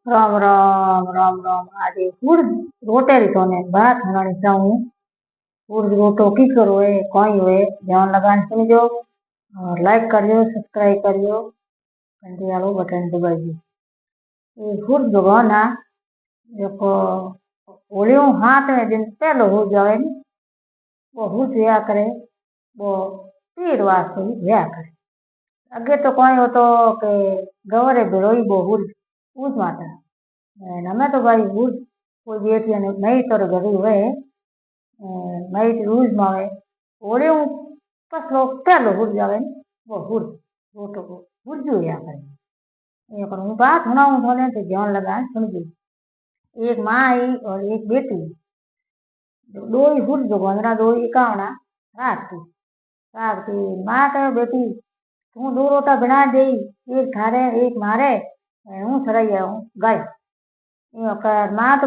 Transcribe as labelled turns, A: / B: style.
A: राम राम राम राम। आज हुर्द रोटेरी तो ने बात हणानी चाहूँ। हुर्द रोटो की करो है कोई होए ध्यान लगान सुनजो और लाइक करियो सब्सक्राइब करियो घंटी वालो बटन दबाइयो। ये हुर्द भगवान ना देखो होलियों हाथ में दिन पहलो हो जावे नी वो हो जया करे वो तीर वास्ते ही जया करे। अगे तो कोई हो तो के गवरे बेरोई वो हुर्द उस माता हमें तो भाई हुर्द कोई बेटी ने नहीं तो घरी हुए नहीं रूज मावे ओले कसलो पहलो हुर जावे ने वो हुर वो तो हुरजू या करे ये पर हूँ बात सुनाऊं थोड़े तो ध्यान लगाए सुनजी। एक माँ आई और एक बेटी दो ही हुर जो गोंदरा दो ही कावना रात की माँ कहे बेटी तू दो रोटा बना दे एक थारे एक मारे हूँ सराइया हूँ गाय माँ तो